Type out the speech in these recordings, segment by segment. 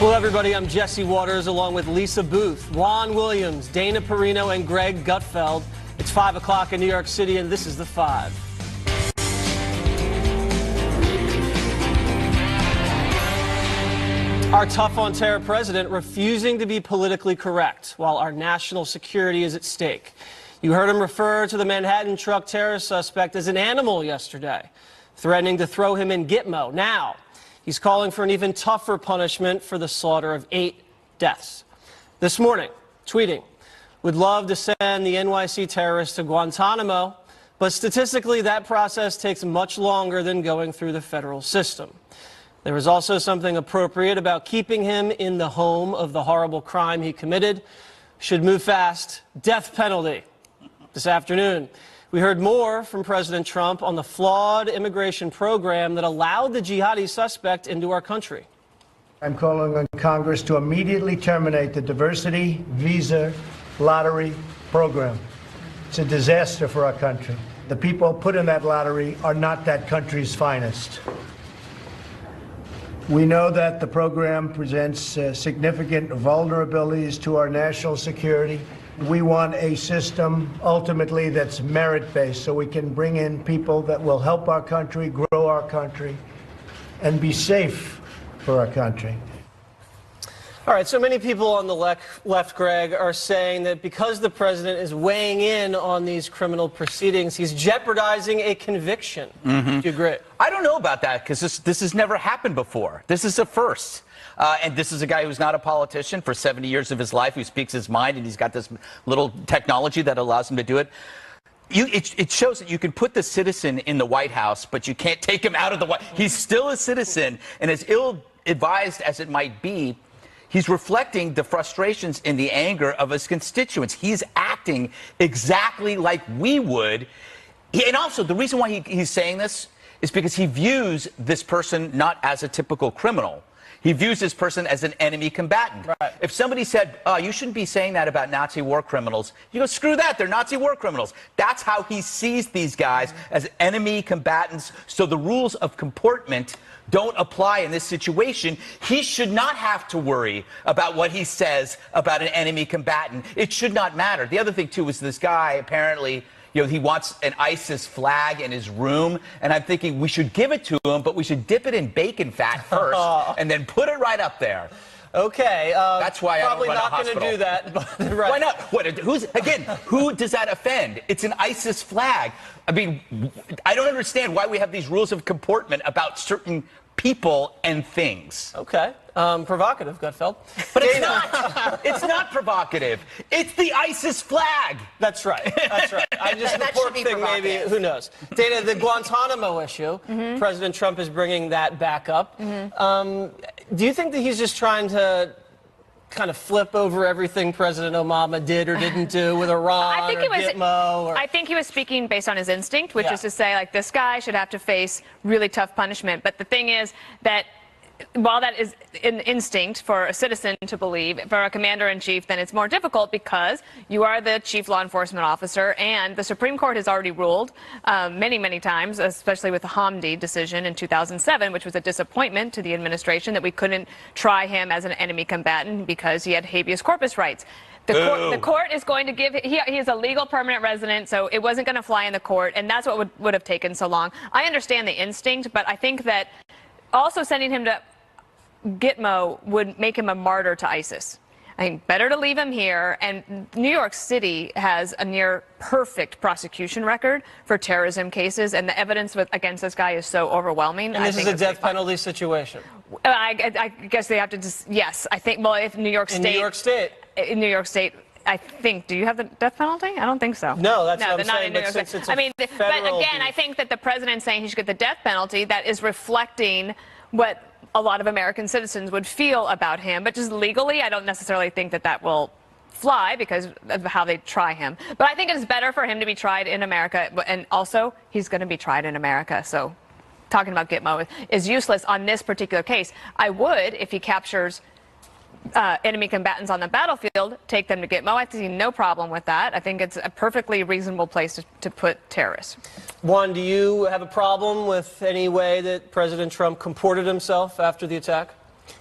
Hello, everybody. I'm Jesse Waters, along with Lisa Booth, Juan Williams, Dana Perino, and Greg Gutfeld. It's 5 o'clock in New York City, and this is The Five. Our tough-on-terror president refusing to be politically correct while our national security is at stake. You heard him refer to the Manhattan truck terrorist suspect as an animal yesterday, threatening to throw him in Gitmo. Now, he's calling for an even tougher punishment for the slaughter of 8 deaths. This morning, tweeting, "Would love to send the NYC terrorist to Guantanamo, but statistically that process takes much longer than going through the federal system. There is also something appropriate about keeping him in the home of the horrible crime he committed. Should move fast. Death penalty." This afternoon, we heard more from President Trump on the flawed immigration program that allowed the jihadi suspect into our country. I'm calling on Congress to immediately terminate the diversity visa lottery program. It's a disaster for our country. The people put in that lottery are not that country's finest. We know that the program presents significant vulnerabilities to our national security. We want a system ultimately that's merit-based so we can bring in people that will help our country, grow our country, and be safe for our country. All right, so many people on the left, Greg, are saying that because the president is weighing in on these criminal proceedings, he's jeopardizing a conviction. Do you agree? I don't know about that because this has never happened before. This is a first. And this is a guy who's not a politician for 70 years of his life, who speaks his mind, and he's got this little technology that allows him to do it. It shows that you can put the citizen in the White House, but you can't take him out of the White House. He's still a citizen, and as ill-advised as it might be, he's reflecting the frustrations and the anger of his constituents. He's acting exactly like we would. And also, the reason why he's saying this is because he views this person not as a typical criminal. He views this person as an enemy combatant. Right. If somebody said, "Oh, you shouldn't be saying that about Nazi war criminals," you go, "Screw that, they're Nazi war criminals." That's how he sees these guys, as enemy combatants. So the rules of comportment don't apply in this situation. He should not have to worry about what he says about an enemy combatant. It should not matter. The other thing, too, is this guy apparently, he wants an ISIS flag in his room, and I'm thinking we should give it to him, but we should dip it in bacon fat first and then put it right up there. Okay. That's why probably I don't run a hospital. Not going to do that. But, right. Why not? Who does that offend? It's an ISIS flag. I mean, I don't understand why we have these rules of comportment about certain people and things. Okay. Provocative, Gutfeld. But it's not. It's not provocative. It's the ISIS flag. That's right. That's right. I just report thing maybe. Who knows? Dana, the Guantanamo issue. President Trump is bringing that back up. Do you think that he's just trying to kind of flip over everything President Obama did or didn't do with Iran Gitmo? I think he was speaking based on his instinct, which is to say, like, this guy should have to face really tough punishment. But the thing is that while that is an instinct for a citizen to believe, for a commander-in-chief, then it's more difficult because you are the chief law enforcement officer, and the Supreme Court has already ruled many, many times, especially with the Hamdi decision in 2007, which was a disappointment to the administration that we couldn't try him as an enemy combatant because he had habeas corpus rights. The court is going to give, he is a legal permanent resident, so it wasn't going to fly in the court, and that's what would have taken so long. I understand the instinct, but I think that also sending him to Gitmo would make him a martyr to ISIS. I think better to leave him here. And New York City has a near perfect prosecution record for terrorism cases, and the evidence against this guy is so overwhelming. And this is a death penalty situation. I guess they have to just, yes. I think, well, if New York State. In New York State, I think, do you have the death penalty? I don't think so. No, that's what I'm not saying. In New York State. I mean, but again, I think that the president saying he should get the death penalty, that is reflecting what a lot of American citizens would feel about him. But just legally, I don't necessarily think that that will fly because of how they try him. But I think it is better for him to be tried in America. And also, he's going to be tried in America. So talking about Gitmo is useless on this particular case. I would, if he captures enemy combatants on the battlefield, take them to Gitmo. I see no problem with that. I think it's a perfectly reasonable place to put terrorists. Juan, do you have a problem with any way that President Trump comported himself after the attack?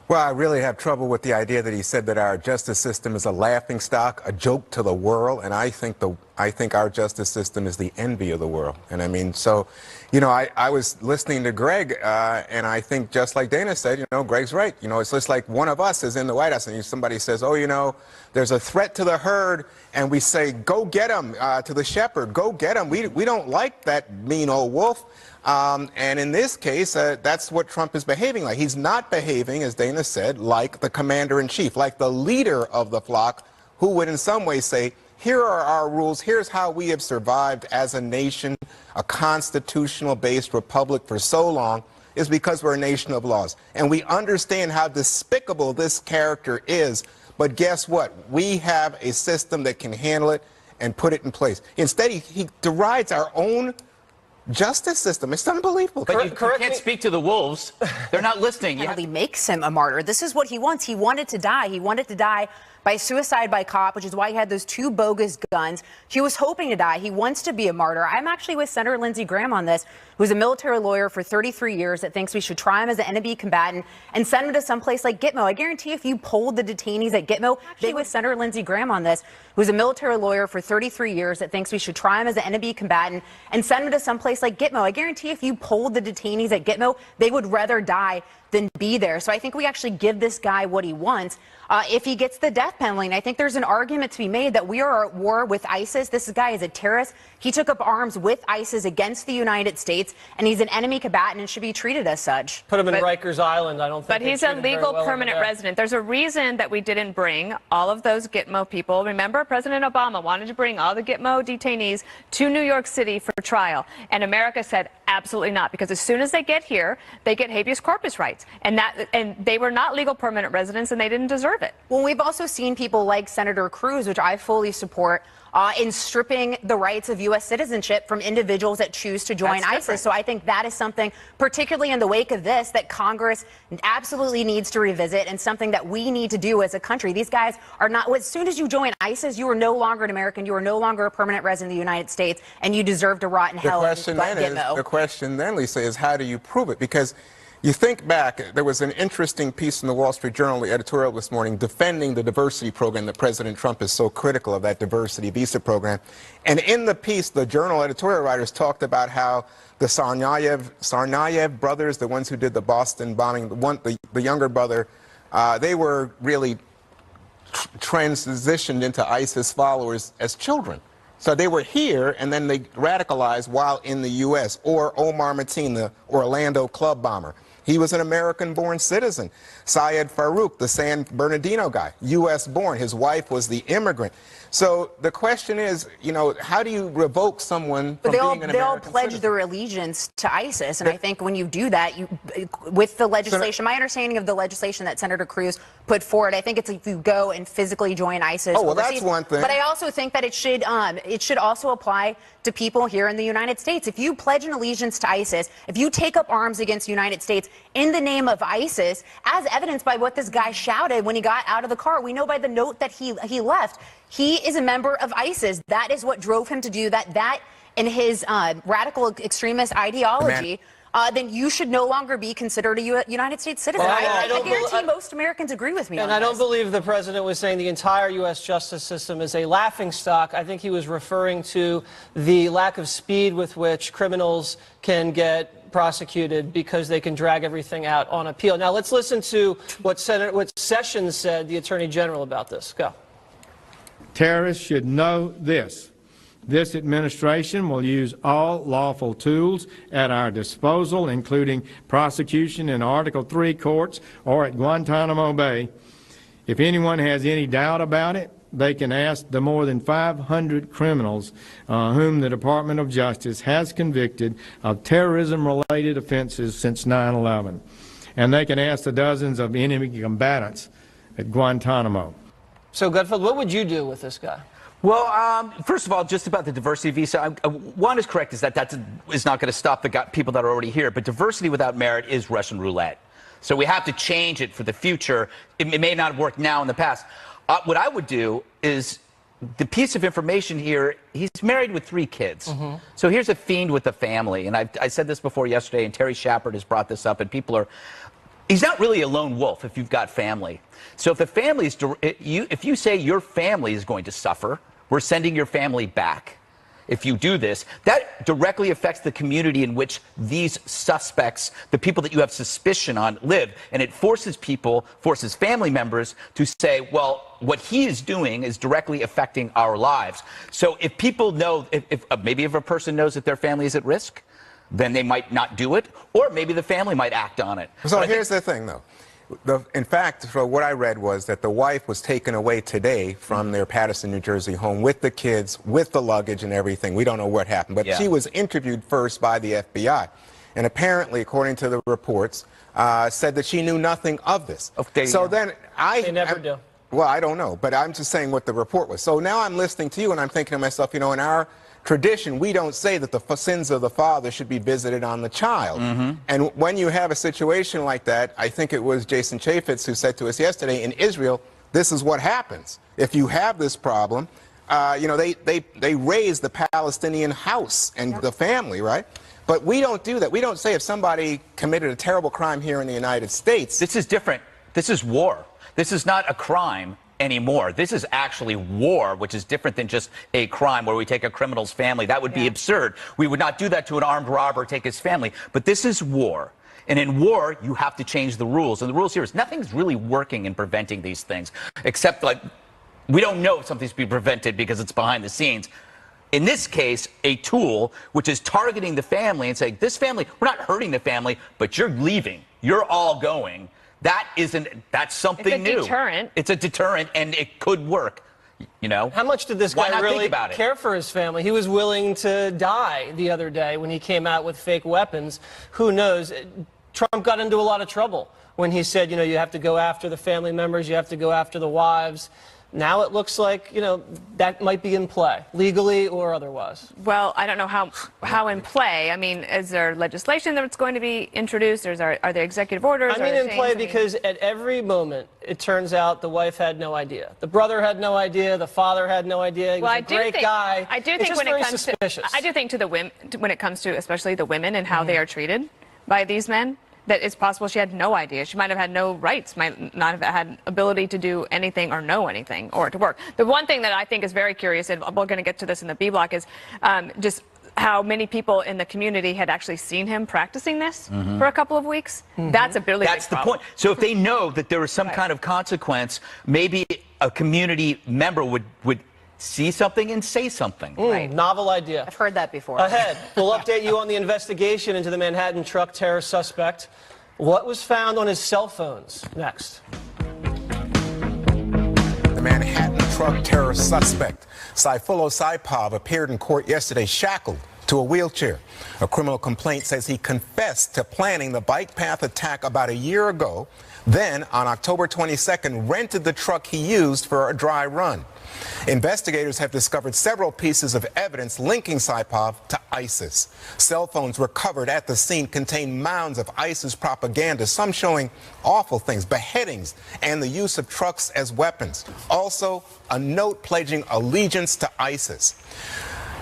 Well, I really have trouble with the idea that he said that our justice system is a laughingstock, a joke to the world, and I think our justice system is the envy of the world. And I mean, so, you know, I was listening to Greg, and I think just like Dana said, you know, Greg's right. You know, it's just like one of us is in the White House, and somebody says, oh, you know, there's a threat to the herd, and we say, go get him, to the shepherd, go get him. We don't like that mean old wolf. And in this case, that's what Trump is behaving like. He's not behaving, as Dana said, like the commander-in-chief, like the leader of the flock, who would in some ways say, here are our rules, here's how we have survived as a nation, a constitutional-based republic for so long, is because we're a nation of laws. And we understand how despicable this character is, but guess what? We have a system that can handle it and put it in place. Instead, he derides our own justice system. It's unbelievable. But you can't speak to the wolves. They're not listening. Penalty makes him a martyr. This is what he wants. He wanted to die. He wanted to die by suicide by cop, which is why he had those 2 bogus guns. He was hoping to die. He wants to be a martyr. I'm actually with Senator Lindsey Graham on this, who's a military lawyer for 33 years that thinks we should try him as an enemy combatant and send him to someplace like Gitmo. I guarantee if you polled the detainees at Gitmo, actually with Senator Lindsey Graham on this, who's a military lawyer for 33 years that thinks we should try him as an enemy combatant and send him to someplace like Gitmo. I guarantee if you polled the detainees at Gitmo, they would rather die than be there. So I think we actually give this guy what he wants if he gets the death penalty. And I think there's an argument to be made that we are at war with ISIS. This guy is a terrorist. He took up arms with ISIS against the United States, and he's an enemy combatant and should be treated as such. Put him in Rikers Island. I don't think. But he's a legal permanent resident. There's a reason that we didn't bring all of those Gitmo people. Remember, President Obama wanted to bring all the Gitmo detainees to New York City for trial, and America said absolutely not, because as soon as they get here, they get habeas corpus rights, and they were not legal permanent residents, and they didn't deserve it. Well, we've also seen people like Senator Cruz, which I fully support, in stripping the rights of U.S. citizenship from individuals that choose to join ISIS. So I think that is something, particularly in the wake of this, that Congress absolutely needs to revisit, and something that we need to do as a country. These guys are not, as soon as you join ISIS, you are no longer an American, you are no longer a permanent resident of the United States, and you deserve to rot in hell. The question then, Lisa, is how do you prove it? Because you think back, there was an interesting piece in the Wall Street Journal, the editorial this morning, defending the diversity program that President Trump is so critical of, that diversity visa program. And in the piece, the Journal editorial writers talked about how the Tsarnaev brothers, the ones who did the Boston bombing, the younger brother, they were really transitioned into ISIS followers as children. So they were here, and then they radicalized while in the U.S. Or Omar Mateen, the Orlando club bomber. He was an American-born citizen. Syed Farouk, the San Bernardino guy, U.S.-born. His wife was the immigrant. So the question is, you know, how do you revoke someone from being an American citizen? They all pledge their allegiance to ISIS, and I think when you do that, with the legislation, my understanding of the legislation that Senator Cruz put forward, I think it's if you go and physically join ISIS. Oh, well, that's one thing. But I also think that it should also apply to people here in the United States. If you pledge an allegiance to ISIS, if you take up arms against the United States in the name of ISIS, as evidenced by what this guy shouted when he got out of the car, we know by the note that he left, he is a member of ISIS. That is what drove him to do that. That and his radical extremist ideology. Then you should no longer be considered a United States citizen. Well, I guarantee most Americans agree with me on this. And I don't believe the president was saying the entire U.S. justice system is a laughingstock. I think he was referring to the lack of speed with which criminals can get prosecuted because they can drag everything out on appeal. Now, let's listen to what Sessions said, the Attorney General, about this. Go. Terrorists should know this. This administration will use all lawful tools at our disposal, including prosecution in Article III courts or at Guantanamo Bay. If anyone has any doubt about it, they can ask the more than 500 criminals whom the Department of Justice has convicted of terrorism-related offenses since 9/11. And they can ask the dozens of enemy combatants at Guantanamo. So, Gutfeld, what would you do with this guy? Well, first of all, just about the diversity visa, one is correct, is that is not going to stop the people that are already here. But diversity without merit is Russian roulette. So we have to change it for the future. It may not have worked now in the past. What I would do is, the piece of information here, he's married with 3 kids. Mm-hmm. So here's a fiend with a family. And I said this before yesterday, and Terry Shepard has brought this up, and people are he's not really a lone wolf if you've got family. So if the family's, if you say your family is going to suffer, we're sending your family back. If you do this, that directly affects the community in which these suspects, the people that you have suspicion on, live. And it forces family members to say, well, what he is doing is directly affecting our lives. So if people know, maybe if a person knows that their family is at risk, then they might not do it, or maybe the family might act on it. So here's the thing, though. In fact, so what I read was that the wife was taken away today from their Paterson, New Jersey home with the kids, with the luggage and everything. We don't know what happened, but she was interviewed first by the FBI. And apparently, according to the reports, said that she knew nothing of this. So then They never do. Well, I don't know, but I'm just saying what the report was. So now I'm listening to you and I'm thinking to myself, you know, in our tradition, we don't say that the sins of the father should be visited on the child. And when you have a situation like that, I think it was Jason Chaffetz who said to us yesterday, in Israel, this is what happens. If you have this problem, you know, they raise the Palestinian house and the family, right? But we don't do that. We don't say if somebody committed a terrible crime here in the United States. This is different. This is war. This is not a crime anymore. This is actually war, which is different than just a crime where we take a criminal's family. That would be absurd. We would not do that to an armed robber, take his family. But this is war. And in war, you have to change the rules. And the rules here is nothing's really working in preventing these things, except like we don't know if something's being prevented because it's behind the scenes. In this case, a tool which is targeting the family and saying, this family, we're not hurting the family, but you're leaving. You're all going. That's something new. It's a deterrent. It's a deterrent, and it could work, you know? How much did this guy really care for his family? He was willing to die the other day when he came out with fake weapons. Who knows? Trump got into a lot of trouble when he said, you know, you have to go after the family members, you have to go after the wives. Now it looks like, you know, that might be in play, legally or otherwise. Well, I don't know how in play. I mean, is there legislation that's going to be introduced? Or are there executive orders? I mean, in play because at every moment, it turns out the wife had no idea. The brother had no idea. The father had no idea. He was a great guy. I do think when it comes to, I do think to the women, when it comes to especially the women and how they are treated by these men, that it's possible she had no idea. She might have had no rights, might not have had ability to do anything or know anything or to work. The one thing that I think is very curious, and we're going to get to this in the B block, is just how many people in the community had actually seen him practicing this for a couple of weeks. That's a really That's the point. So if they know that there is some kind of consequence, maybe a community member would see something and say something. Novel idea. I've heard that before. Ahead, we'll update you on the investigation into the Manhattan truck terror suspect. What was found on his cell phones? Next. The Manhattan truck terror suspect, Sayfullo Saipov, appeared in court yesterday shackled to a wheelchair. A criminal complaint says he confessed to planning the bike path attack about a year ago, then on October 22nd rented the truck he used for a dry run. Investigators have discovered several pieces of evidence linking Saipov to ISIS. Cell phones recovered at the scene contain mounds of ISIS propaganda, some showing awful things, beheadings, and the use of trucks as weapons. Also, a note pledging allegiance to ISIS.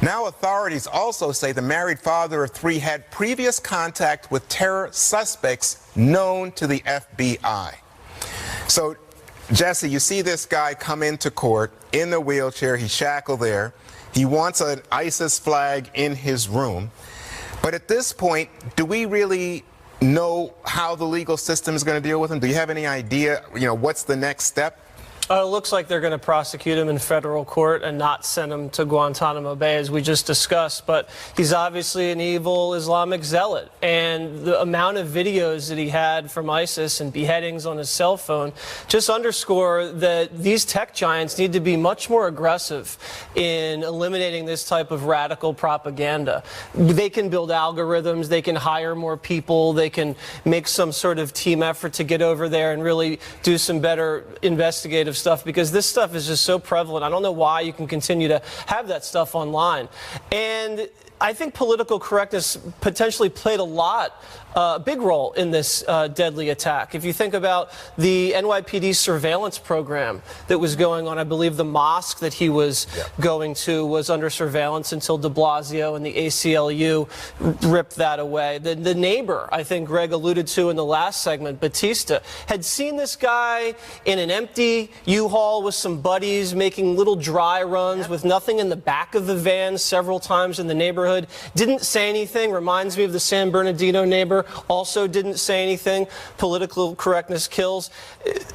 Now authorities also say the married father of three had previous contact with terror suspects known to the FBI. So, Jesse, you see this guy come into court in the wheelchair. He's shackled there. He wants an ISIS flag in his room. But at this point, do we really know how the legal system is going to deal with him? Do you have any idea, you know, what's the next step? It looks like they're going to prosecute him in federal court and not send him to Guantanamo Bay, as we just discussed. But he's obviously an evil Islamic zealot. And the amount of videos that he had from ISIS and beheadings on his cell phone just underscore that these tech giants need to be much more aggressive in eliminating this type of radical propaganda. They can build algorithms. They can hire more people. They can make some sort of team effort to get over there and really do some better investigative stuff, because this stuff is just so prevalent. I don't know why you can continue to have that stuff online. And I think political correctness potentially played a big role in this deadly attack. If you think about the NYPD surveillance program that was going on, I believe the mosque that he was going to was under surveillance until de Blasio and the ACLU ripped that away. The neighbor, I think Greg alluded to in the last segment, Batista, had seen this guy in an empty U-Haul with some buddies making little dry runs with nothing in the back of the van several times in the neighborhood. Didn't say anything. Reminds me of the San Bernardino neighbor. Also didn't say anything. Political correctness kills.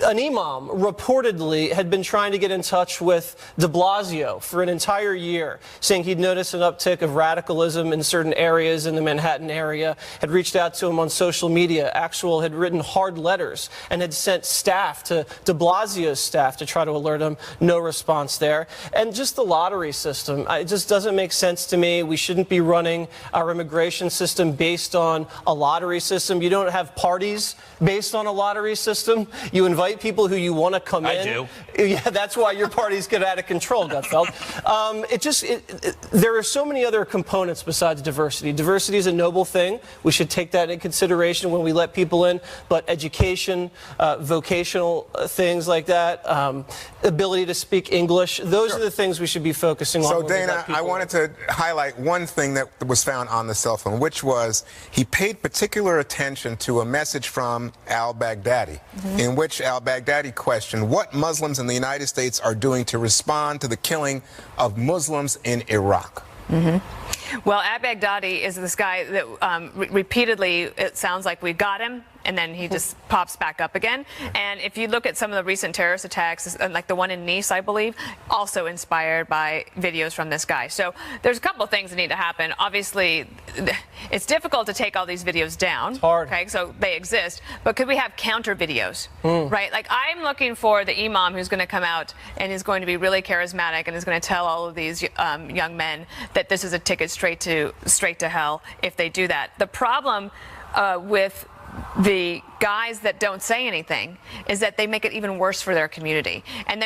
An imam reportedly had been trying to get in touch with de Blasio for an entire year, saying he'd noticed an uptick of radicalism in certain areas in the Manhattan area, had reached out to him on social media. Actual had written hard letters and had sent staff to de Blasio's staff to try to alert him. No response there. And just the lottery system. It just doesn't make sense to me. We shouldn't be running our immigration system based on a lottery system. You don't have parties based on a lottery system. You invite people who you want to come in. I do. Yeah, that's why your parties get out of control, Gutfeld. There are so many other components besides diversity. Diversity is a noble thing. We should take that into consideration when we let people in. But education, vocational things like that, ability to speak English, those are the things we should be focusing on. So, when we let Dana, people I wanted to highlight one thing that was found on the cell phone, which was he paid particular attention to a message from al-Baghdadi, in which al-Baghdadi questioned what Muslims in the United States are doing to respond to the killing of Muslims in Iraq. Well, al-Baghdadi is this guy that repeatedly, it sounds like we got him, and then he just pops back up again. And if you look at some of the recent terrorist attacks, like the one in Nice, I believe, also inspired by videos from this guy. So there's a couple of things that need to happen. Obviously, it's difficult to take all these videos down. It's hard. Okay, so they exist. But could we have counter videos, right? Like, I'm looking for the imam who's going to come out and is going to be really charismatic and is going to tell all of these young men that this is a ticket straight to hell if they do that. The problem with the guys that don't say anything is that they make it even worse for their community. And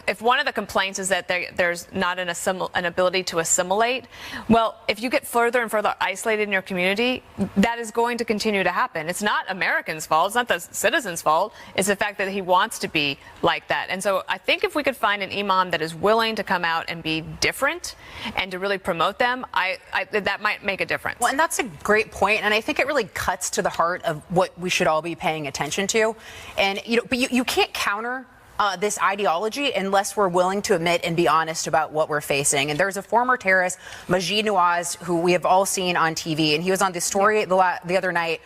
if one of the complaints is that there's not an ability to assimilate, well, if you get further and further isolated in your community, that is going to continue to happen. It's not Americans' fault. It's not the citizens' fault. It's the fact that he wants to be like that. And so I think if we could find an imam that is willing to come out and be different and to really promote them, that might make a difference. Well, and that's a great point, and I think it really cuts to the heart of what we should all be paying attention to. And but you can't counter this ideology unless we're willing to admit and be honest about what we're facing. And there's a former terrorist, Maajid Nawaz, who we have all seen on TV, and he was on The Story the other night,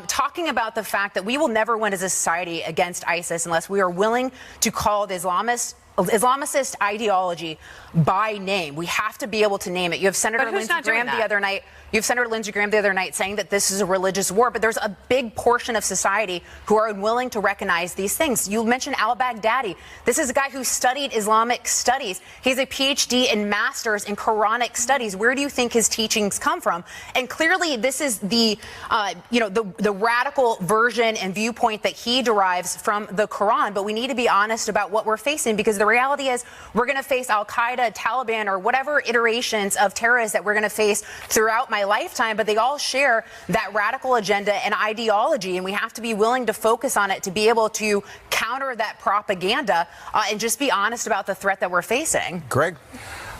talking about the fact that we will never win as a society against ISIS unless we are willing to call the Islamicist ideology by name. We have to be able to name it. You have Senator Lindsey Graham the other night. You have Senator Lindsey Graham the other night saying that this is a religious war, but there's a big portion of society who are unwilling to recognize these things. You mentioned al-Baghdadi. This is a guy who studied Islamic studies. He has a PhD and master's in Quranic studies. Where do you think his teachings come from? And clearly, this is the radical version and viewpoint that he derives from the Quran. But we need to be honest about what we're facing, because the reality is we're going to face Al-Qaeda, Taliban, or whatever iterations of terrorists that we're going to face throughout my lifetime, but they all share that radical agenda and ideology, and we have to be willing to focus on it to be able to counter that propaganda and just be honest about the threat that we're facing. Greg?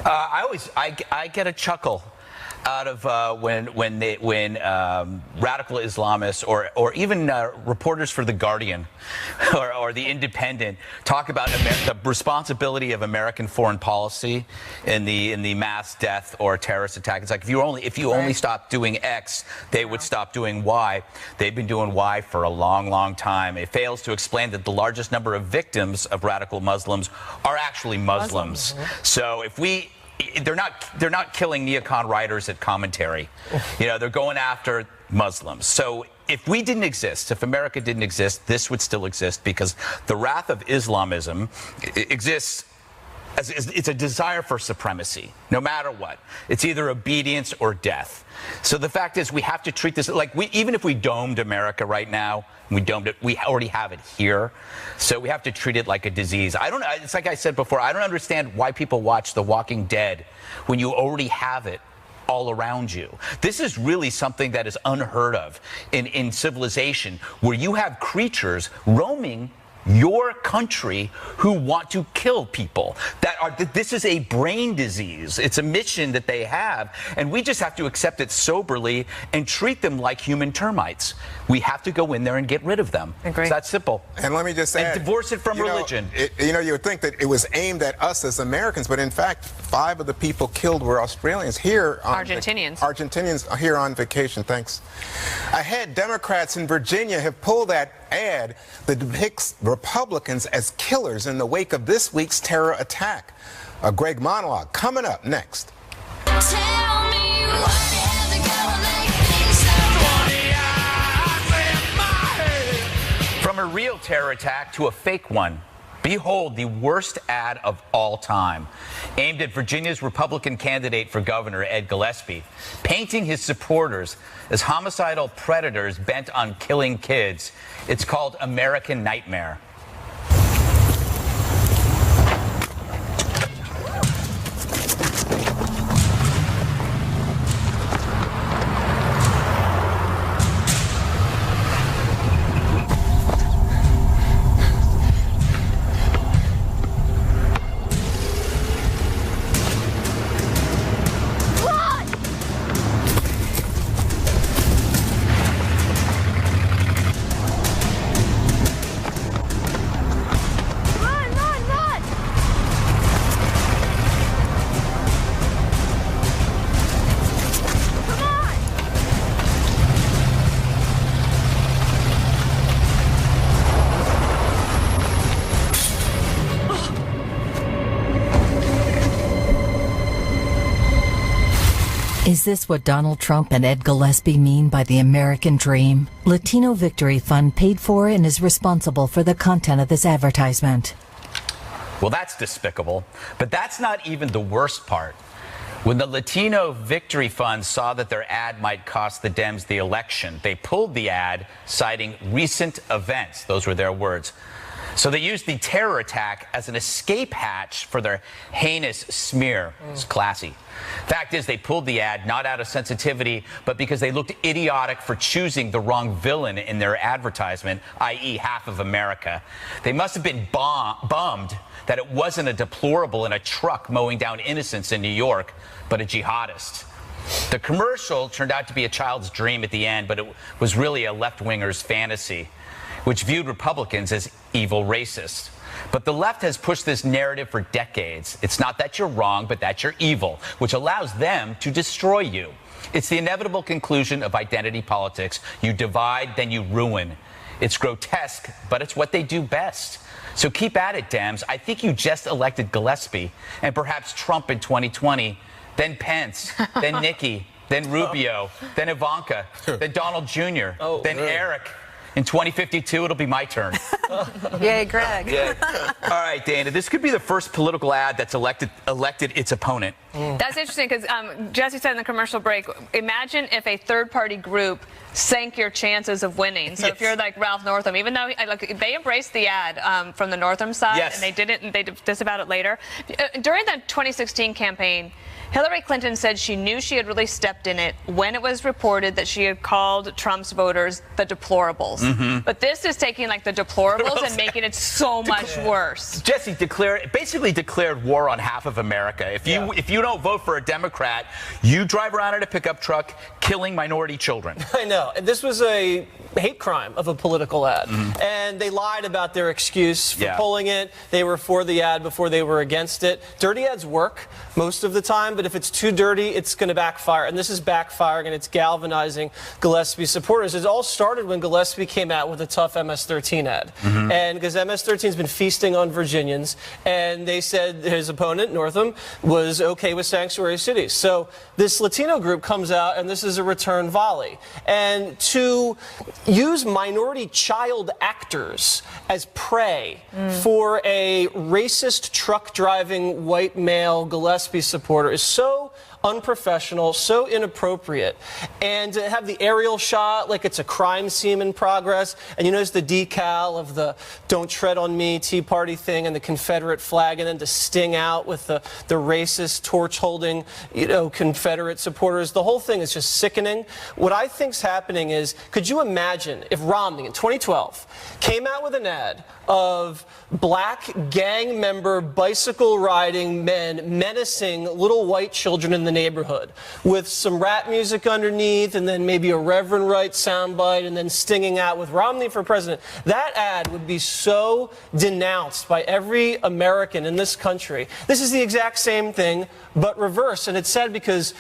I get a chuckle out of when radical Islamists or even reporters for The Guardian or The Independent talk about the responsibility of American foreign policy in the mass death or terrorist attack. It's like if you only stop doing X, they would stop doing Y. They've been doing Y for a long, long time. It fails to explain that the largest number of victims of radical Muslims are actually Muslims. So they're not killing neocon writers at commentary. They're going after Muslims. So if we didn't exist, if America didn't exist, this would still exist, because the wrath of Islamism exists. It's a desire for supremacy, no matter what. It's either obedience or death. So the fact is, we have to treat this like even if we domed America right now, we already have it here. So we have to treat it like a disease. It's like I said before, I don't understand why people watch The Walking Dead when you already have it all around you. This is really something that is unheard of in civilization, where you have creatures roaming your country who want to kill people. This is a brain disease. It's a mission that they have, and we just have to accept it soberly and treat them like human termites. We have to go in there and get rid of them. Agree. It's that simple. And let me just add, and divorce it from religion. You would think that it was aimed at us as Americans, but in fact, 5 of the people killed were Australians here. Argentinians here on vacation. Thanks. Ahead, Democrats in Virginia have pulled that ad that depicts Republicans as killers in the wake of this week's terror attack. A Greg monologue coming up next. Tell me what is gonna make things so From a real terror attack to a fake one, behold the worst ad of all time, aimed at Virginia's Republican candidate for governor, Ed Gillespie, painting his supporters as homicidal predators bent on killing kids. It's called American Nightmare. Is this what Donald Trump and Ed Gillespie mean by the American dream? Latino Victory Fund paid for and is responsible for the content of this advertisement. Well, that's despicable. But that's not even the worst part. When the Latino Victory Fund saw that their ad might cost the Dems the election, they pulled the ad, citing recent events. Those were their words. So they used the terror attack as an escape hatch for their heinous smear. It's classy. Fact is, they pulled the ad not out of sensitivity, but because they looked idiotic for choosing the wrong villain in their advertisement, i.e. half of America. They must have been bummed that it wasn't a deplorable in a truck mowing down innocents in New York, but a jihadist. The commercial turned out to be a child's dream at the end, but it was really a left-winger's fantasy, which viewed Republicans as evil racists. But the left has pushed this narrative for decades. It's not that you're wrong, but that you're evil, which allows them to destroy you. It's the inevitable conclusion of identity politics. You divide, then you ruin. It's grotesque, but it's what they do best. So keep at it, Dems. I think you just elected Gillespie and perhaps Trump in 2020, then Pence, then Nikki, then Rubio, then Ivanka, then Donald Jr., then Eric. In 2052, it'll be my turn. Yay, Greg. Yeah. All right, Dana, this could be the first political ad that's elected its opponent. That's interesting because Jesse said in the commercial break, imagine if a third-party group sank your chances of winning. So if you're like Ralph Northam, even though they embraced the ad from the Northam side, and they didn't, and they disavowed it later. During the 2016 campaign, Hillary Clinton said she knew she had really stepped in it when it was reported that she had called Trump's voters the deplorables. But this is taking like the deplorables and making it so much worse. Jesse basically declared war on half of America. If you don't vote for a Democrat, you drive around in a pickup truck killing minority children. I know. And this was a hate crime of a political ad. And they lied about their excuse for pulling it. They were for the ad before they were against it. Dirty ads work most of the time, but if it's too dirty, it's going to backfire. And this is backfiring, and it's galvanizing Gillespie supporters. It all started when Gillespie came out with a tough MS-13 ad. And because MS-13's been feasting on Virginians, and they said his opponent, Northam, was okay with sanctuary cities. So this Latino group comes out, and this is a return volley. And to use minority child actors as prey for a racist truck-driving white male Gillespie supporter is so unprofessional, so inappropriate. And to have the aerial shot like it's a crime scene in progress, and you notice the decal of the "Don't Tread on Me" Tea Party thing and the Confederate flag, and then to sting out with the racist torch-holding, Confederate supporters. The whole thing is just sickening. What I think's happening is, could you imagine if Romney in 2012 came out with an ad of black gang member bicycle riding men menacing little white children in the neighborhood with some rap music underneath and then maybe a Reverend Wright soundbite and then stinging out with Romney for president? That ad would be so denounced by every American in this country. This is the exact same thing, but reverse. And it's sad because,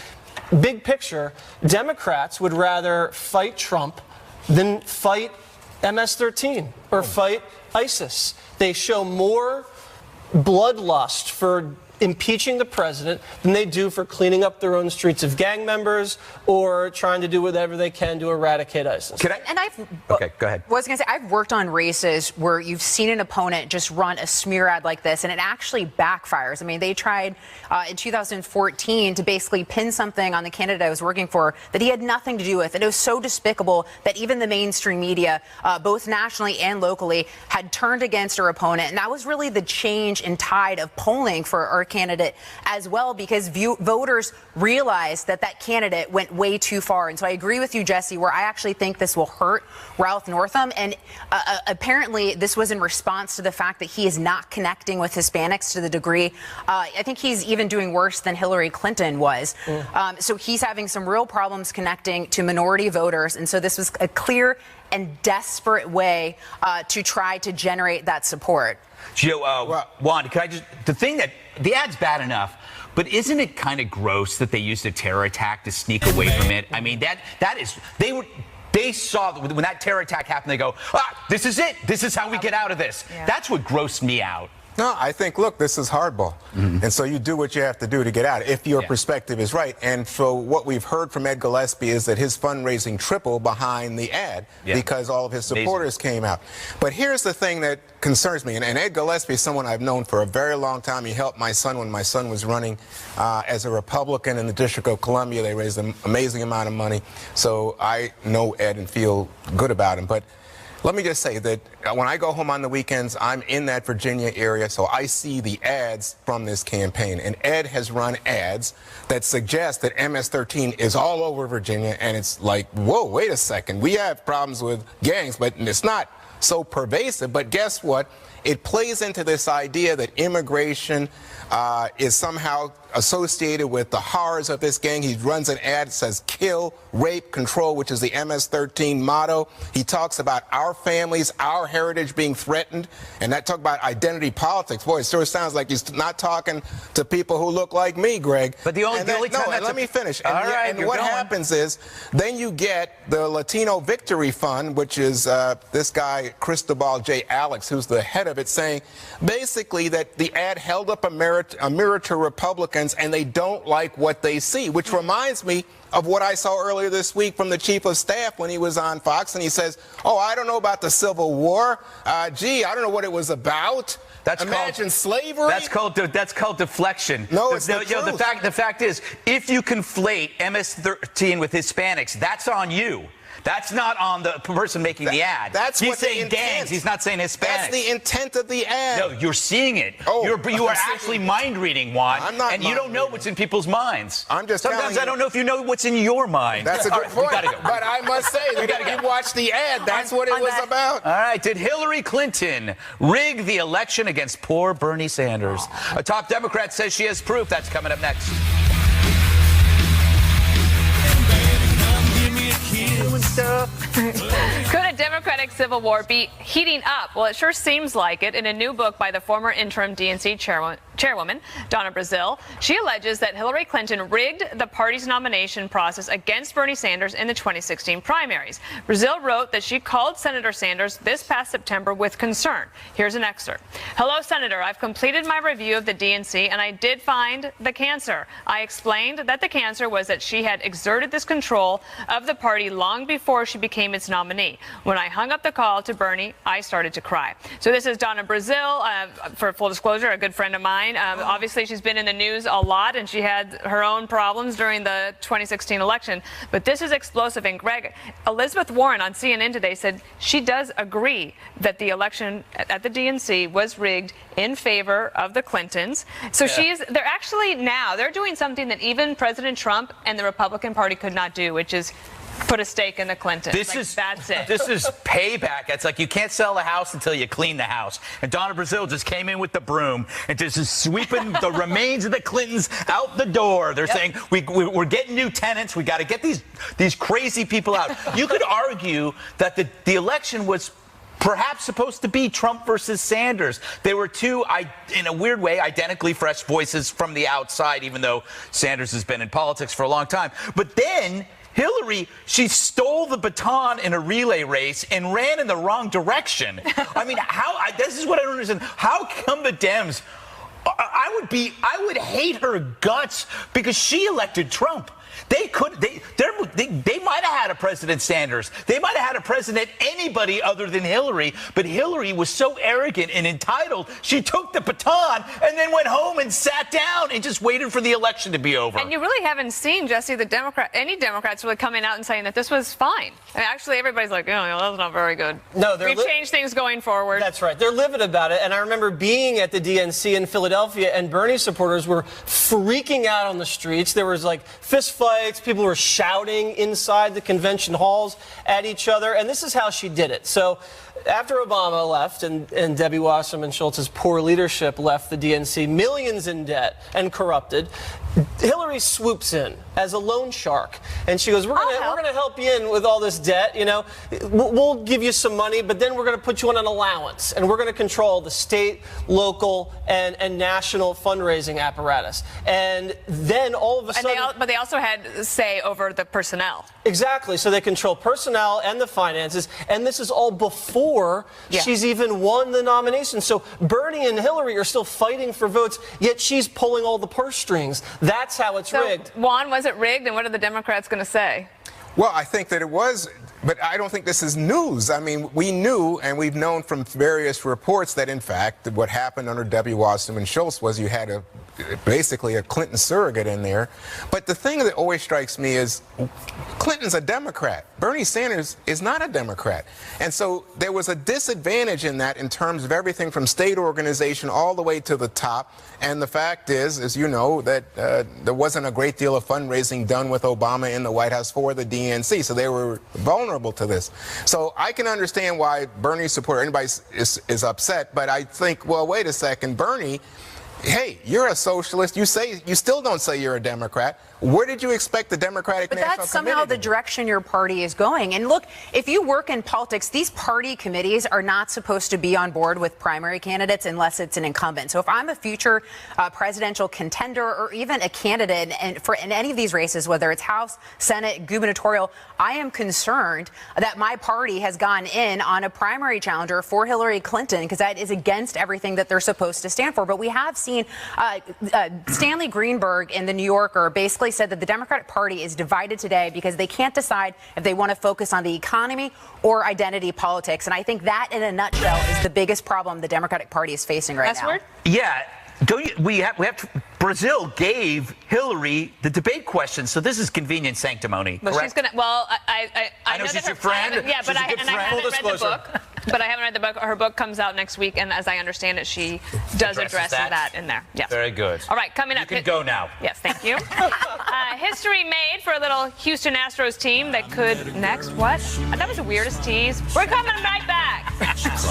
big picture, Democrats would rather fight Trump than fight MS-13 or fight ISIS. They show more bloodlust for impeaching the president than they do for cleaning up their own streets of gang members or trying to do whatever they can to eradicate ISIS. Okay, go ahead. Was going to say, I've worked on races where you've seen an opponent just run a smear ad like this, and it actually backfires. I mean, they tried in 2014 to basically pin something on the candidate I was working for that he had nothing to do with. And it was so despicable that even the mainstream media, both nationally and locally, had turned against our opponent. And that was really the change in tide of polling for our candidate as well, because voters realized that that candidate went way too far. And so I agree with you, Jesse, where I actually think this will hurt Ralph Northam. And apparently this was in response to the fact that he is not connecting with Hispanics to the degree. I think he's even doing worse than Hillary Clinton was. So he's having some real problems connecting to minority voters. And so this was a clear and desperate way to try to generate that support. Juan, can I just, the ad's bad enough, but isn't it kind of gross that they used a terror attack to sneak away from it? I mean, they saw when that terror attack happened, they go, this is it. This is how we get out of this. Yeah. That's what grossed me out. No, I think, look, this is hardball. And so you do what you have to do to get out, if your perspective is right. And so what we've heard from Ed Gillespie is that his fundraising tripled behind the ad because all of his supporters came out. But here's the thing that concerns me. And Ed Gillespie is someone I've known for a very long time. He helped my son when my son was running as a Republican in the District of Columbia. They raised an amazing amount of money. So I know Ed and feel good about him. But let me just say that when I go home on the weekends, I'm in that Virginia area, so I see the ads from this campaign. And Ed has run ads that suggest that MS-13 is all over Virginia, and it's like, whoa, wait a second. We have problems with gangs, but it's not so pervasive. But guess what? It plays into this idea that immigration is somehow associated with the horrors of this gang. He runs an ad that says kill, rape, control, which is the MS-13 motto. He talks about our families, our heritage being threatened, and that talk about identity politics. Boy, it sure sounds like he's not talking to people who look like me, Greg. But let me finish. And what happens is then you get the Latino Victory Fund, which is this guy, Cristobal J. Alex, who's the head of it, saying basically that the ad held up a mirror to Republicans and they don't like what they see, which reminds me of what I saw earlier this week from the chief of staff when he was on Fox, and he says, I don't know about the Civil War. Gee, I don't know what it was about. Imagine slavery. That's called deflection. No, it's the truth. The fact is, if you conflate MS-13 with Hispanics, that's on you. That's not on the person making the ad. He's saying gangs. He's not saying Hispanics. That's the intent of the ad. No, you're seeing it. You are actually mind reading, Juan. I'm not. And you don't know what's in people's minds. I'm just. Sometimes I don't know if you know what's in your mind. That's a good point. But I must say that if you watch the ad, that's what it was about. All right. Did Hillary Clinton rig the election against poor Bernie Sanders? A top Democrat says she has proof. That's coming up next. Could a Democratic civil war be heating up? Well, it sure seems like it. In a new book by the former interim DNC chairwoman, Donna Brazile, she alleges that Hillary Clinton rigged the party's nomination process against Bernie Sanders in the 2016 primaries. Brazile wrote that she called Senator Sanders this past September with concern. Here's an excerpt. Hello, Senator. I've completed my review of the DNC, and I did find the cancer. I explained that the cancer was that she had exerted this control of the party long before she became its nominee. When I hung up the call to Bernie, I started to cry. So this is Donna Brazile, for full disclosure, a good friend of mine. Obviously, she's been in the news a lot, and she had her own problems during the 2016 election. But this is explosive. And Greg, Elizabeth Warren on CNN today said she does agree that the election at the DNC was rigged in favor of the Clintons. So they're actually now, they're doing something that even President Trump and the Republican Party could not do, which is put a stake in the Clintons. That's it. This is payback. It's like you can't sell a house until you clean the house. And Donna Brazile just came in with the broom and just is sweeping the remains of the Clintons out the door. They're saying we're getting new tenants. We got to get these crazy people out. You could argue that the election was perhaps supposed to be Trump versus Sanders. They were two, in a weird way, identically fresh voices from the outside, even though Sanders has been in politics for a long time. But then Hillary, she stole the baton in a relay race and ran in the wrong direction. I mean, this is what I don't understand. How come the Dems, I would hate her guts because she elected Trump. They might have had a President Sanders. They might have had a president anybody other than Hillary. But Hillary was so arrogant and entitled, she took the baton and then went home and sat down and just waited for the election to be over. And you really haven't seen, Jesse, any Democrats really coming out and saying that this was fine. I mean, actually, everybody's like, oh, that's not very good. No, we've changed things going forward. That's right. They're livid about it. And I remember being at the DNC in Philadelphia, and Bernie supporters were freaking out on the streets. There was like fist fights. People were shouting inside the convention halls at each other. And this is how she did it. So after Obama left and Debbie Wasserman Schultz's poor leadership left the DNC, millions in debt and corrupted, Hillary swoops in as a loan shark. And she goes, we're going to help you in with all this debt. You know, we'll give you some money, but then we're going to put you on an allowance. And we're going to control the state, local, and national fundraising apparatus. And then all of a sudden... But they also had say over the personnel. Exactly. So they control personnel and the finances. And this is all before she's even won the nomination. So Bernie and Hillary are still fighting for votes, yet she's pulling all the purse strings. That's how it's rigged. Juan, was it rigged? And what are the Democrats going to say? Well, I think that it was, but I don't think this is news. I mean, we knew and we've known from various reports that, in fact, what happened under Debbie Wasserman Schultz was you had basically a Clinton surrogate in there. But the thing that always strikes me is Clinton's a Democrat. Bernie Sanders is not a Democrat. And so there was a disadvantage in that in terms of everything from state organization all the way to the top. And the fact is, as you know, that there wasn't a great deal of fundraising done with Obama in the White House for the DNC. So they were vulnerable to this. So I can understand why Bernie supporter, anybody is upset. But I think, well, wait a second, Bernie, hey, you're a socialist. You still don't say you're a Democrat. Where did you expect the Democratic National Committee? But that's somehow the direction your party is going. And look, if you work in politics, these party committees are not supposed to be on board with primary candidates unless it's an incumbent. So if I'm a future presidential contender or even a candidate in any of these races, whether it's House, Senate, gubernatorial, I am concerned that my party has gone in on a primary challenger for Hillary Clinton because that is against everything that they're supposed to stand for. But we have seen Stanley Greenberg in The New Yorker basically said that the Democratic Party is divided today because they can't decide if they want to focus on the economy or identity politics. And I think that, in a nutshell, is the biggest problem the Democratic Party is facing right now. Yeah. Brazile gave Hillary the debate question, so this is convenient sanctimony. But she's gonna. Well, I know she's that your friend. Yeah, but I haven't read the book. But I haven't read the book. Her book comes out next week, and as I understand it, she does address that in there. Yes. Very good. All right, coming up. You can go now. Yes, thank you. History made for a little Houston Astros team that could next. What? That was the weirdest tease. We're coming right back.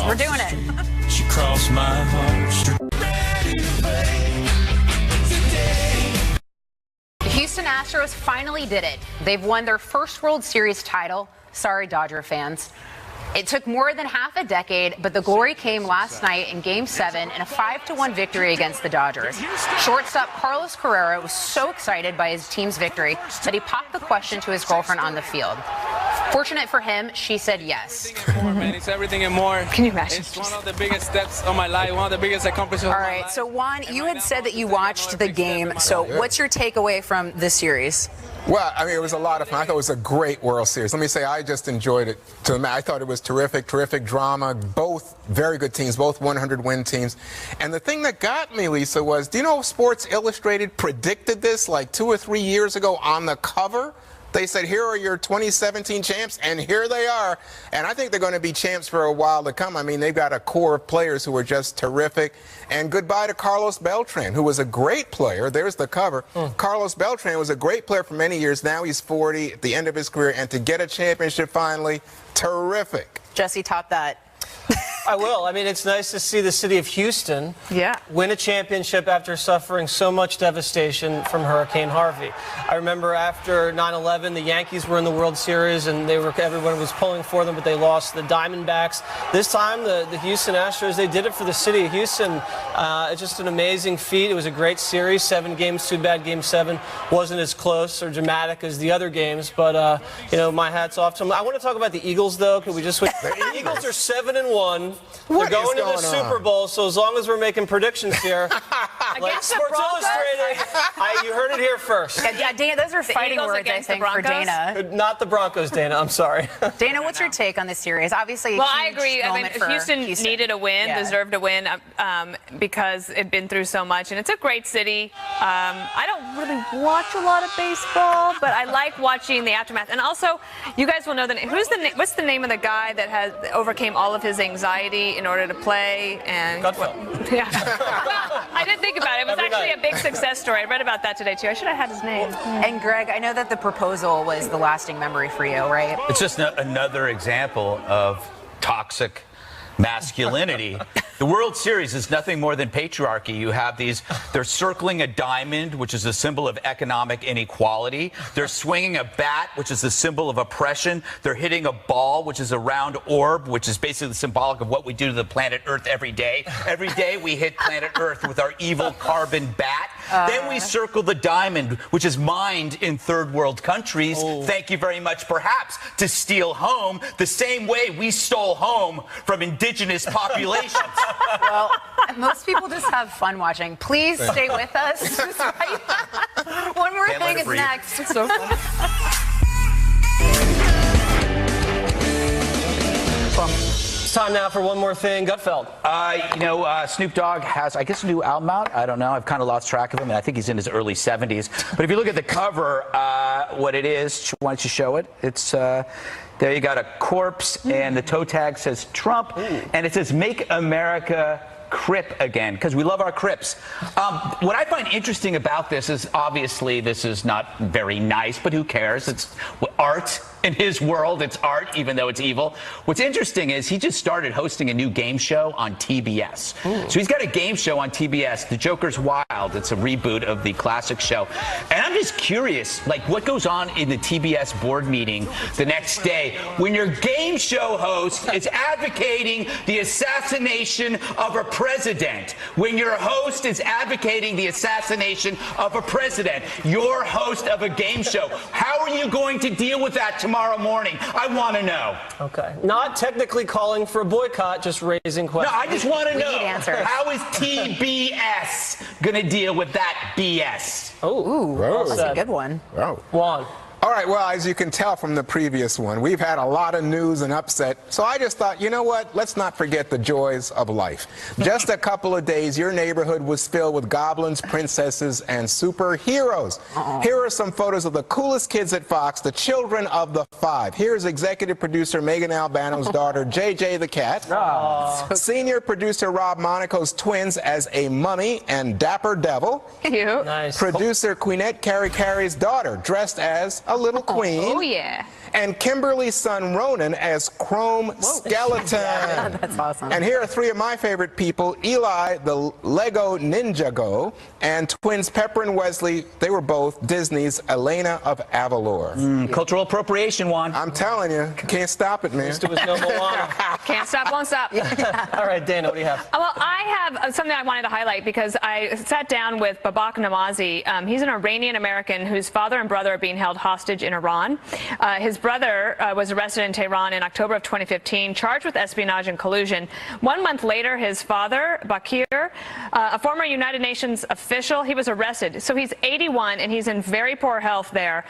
We're doing it. She crossed my heart. The Houston Astros finally did it. They've won their first World Series title. Sorry, Dodger fans. It took more than half a decade, but the glory came last night in Game 7 in a 5-1 victory against the Dodgers. Shortstop Carlos Carrera was so excited by his team's victory that he popped the question to his girlfriend on the field. Fortunate for him, she said yes. man. It's everything and more. Can you imagine? It's one of the biggest steps of my life, one of the biggest accomplishments All of my right, life. so Juan, you had said that you watched the Big step in game. my So life. what's your takeaway from this series? Well, I mean, it was a lot of fun. I thought it was a great World Series. Let me say, I just enjoyed it. I thought it was terrific drama. Both very good teams, both 100-win teams. And the thing that got me, Lisa, was, do you know Sports Illustrated predicted this like 2 or 3 years ago on the cover? They said, here are your 2017 champs, and here they are. And I think they're going to be champs for a while to come. I mean, they've got a core of players who are just terrific. And goodbye to Carlos Beltran, who was a great player. There's the cover. Carlos Beltran was a great player for many years. Now he's 40, at the end of his career. And to get a championship finally, terrific. Jesse, top that. I will. I mean, it's nice to see the city of Houston win a championship after suffering so much devastation from Hurricane Harvey. I remember after 9/11, the Yankees were in the World Series, and everyone was pulling for them, but they lost the Diamondbacks. This time, the Houston Astros, they did it for the city of Houston. It's just an amazing feat. It was a great series, 7 games. Too bad Game 7 wasn't as close or dramatic as the other games, but my hat's off to them. I want to talk about the Eagles, though. Could we just switch? The Eagles are 7-1. What They're is going to the going Super on? Bowl, so as long as we're making predictions here, like Against the Sports Broncos? Illustrated, you heard it here first. Yeah, Dana, those are fighting Eagles words, I against the think, for Broncos? Dana. Not the Broncos, Dana. I'm sorry. Dana, what's your take on this series? Obviously, a Well, I huge agree. I mean, moment for Houston needed a win, Yeah. deserved a win because it'd been through so much, and it's a great city. I don't really watch a lot of baseball, but I like watching the aftermath. And also, you guys will know what's the name of the guy that overcame all of his anxiety in order to play? And Gutfeld. yeah. Well, I didn't think about it. It was Every actually night. a big success story. I read about that today too. I should have had his name. And Greg, I know that the proposal was the lasting memory for you, right? It's just another example of toxic masculinity. The World Series is nothing more than patriarchy. You have they're circling a diamond, which is a symbol of economic inequality. They're swinging a bat, which is a symbol of oppression. They're hitting a ball, which is a round orb, which is basically symbolic of what we do to the planet Earth every day. Every day we hit planet Earth with our evil carbon bat. Then we circle the diamond, which is mined in third world countries. Thank you very much, perhaps, to steal home the same way we stole home from indigenous populations. Well, most people just have fun watching. Please stay with us. One more Can't let thing it is breathe. next. It's so fun. It's time now for one more thing. Gutfeld. Snoop Dogg has, I guess, a new album out. I don't know. I've kind of lost track of him, and I think he's in his early 70s. But if you look at the cover, what it is, why don't you show it? It's there you got a corpse, and the toe tag says Trump, and it says "Make America Crip Again," because we love our Crips. What I find interesting about this is, obviously, this is not very nice, but who cares? It's art. In his world, it's art, even though it's evil. What's interesting is he just started hosting a new game show on TBS. So he's got a game show on TBS, The Joker's Wild. It's a reboot of the classic show. And I'm just curious, like, what goes on in the TBS board meeting the next day when your game show host is advocating the assassination of a president? When your host is advocating the assassination of a president, your host of a game show, how are you going to deal with that tomorrow morning? I want to know. Okay. Not technically calling for a boycott, just raising No, questions. I just want to know. need answers. How is TBS going to deal with that BS? That's a good one. Oh. Juan. All right, well, as you can tell from the previous one, we've had a lot of news and upset. So I just thought, you know what? Let's not forget the joys of life. Just a couple of days, your neighborhood was filled with goblins, princesses, and superheroes. Here are some photos of the coolest kids at Fox, the children of the five. Here's executive producer Megan Albano's daughter, JJ the cat. Senior producer Rob Monaco's twins as a mummy and Dapper Devil. Cute. Nice. Producer Queenette Carey's daughter, dressed as a little queen. Oh, yeah. And Kimberly's son Ronan as Chrome Skeleton. That's awesome. And here are three of my favorite people, Eli, the Lego Ninjago, and twins Pepper and Wesley. They were both Disney's Elena of Avalor. Cultural appropriation, Juan. I'm telling you, can't stop it, man. There was no Moana. Can't stop, won't stop. All right, Dana, what do you have? Well, I have something I wanted to highlight because I sat down with Babak Namazi. He's an Iranian-American whose father and brother are being held hostage in Iran. His brother was arrested in Tehran in October of 2015, charged with espionage and collusion. 1 month later, his father, Bakir, a former United Nations official, he was arrested. So he's 81 and he's in very poor health there.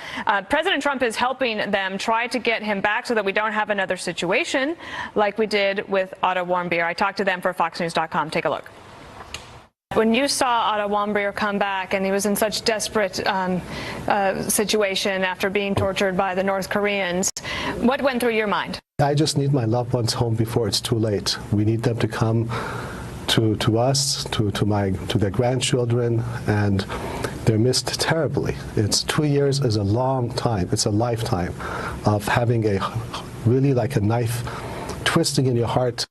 President Trump is helping them try to get him back so that we don't have another situation like we did with Otto Warmbier. I talked to them for FoxNews.com. Take a look. When you saw Otto Warmbier come back and he was in such desperate situation after being tortured by the North Koreans, what went through your mind? I just need my loved ones home before it's too late. We need them to come to us, to their grandchildren, and they're missed terribly. 2 years is a long time. It's a lifetime of having a really like a knife twisting in your heart.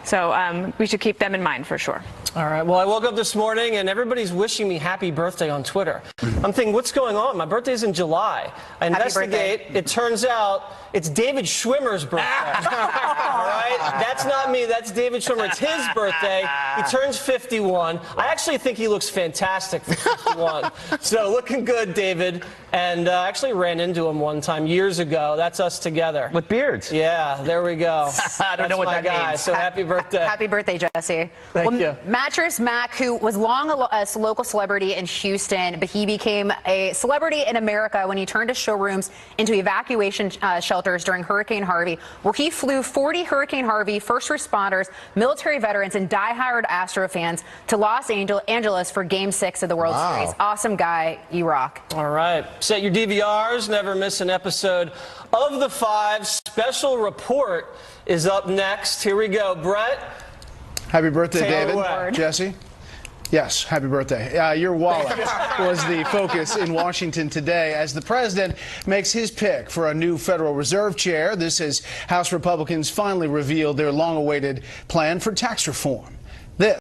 So we should keep them in mind for sure. All right. Well, I woke up this morning and everybody's wishing me happy birthday on Twitter. I'm thinking, what's going on? My birthday's in July. I investigate. It turns out it's David Schwimmer's birthday. All right? That's not me. That's David Schwimmer. It's his birthday. He turns 51. I actually think he looks fantastic for 51. So looking good, David. And I actually ran into him one time years ago. That's us together. With beards. Yeah, there we go. I don't know what that means. So happy birthday. Happy birthday, Jesse. Thank you. Mattress Mac, who was long a local celebrity in Houston, but he became a celebrity in America when he turned his showrooms into evacuation shelters during Hurricane Harvey, where he flew 40 Hurricane Harvey first responders, military veterans, and diehard Astro fans to Los Angeles for Game 6 of the World Series. Awesome guy. You rock. All right. Set your DVRs. Never miss an episode of The Five. Special Report is up next. Here we go. Brett. Happy birthday, David. Jesse? Yes, happy birthday. Your wallet was the focus in Washington today as the president makes his pick for a new Federal Reserve chair. This as House Republicans finally revealed their long-awaited plan for tax reform. This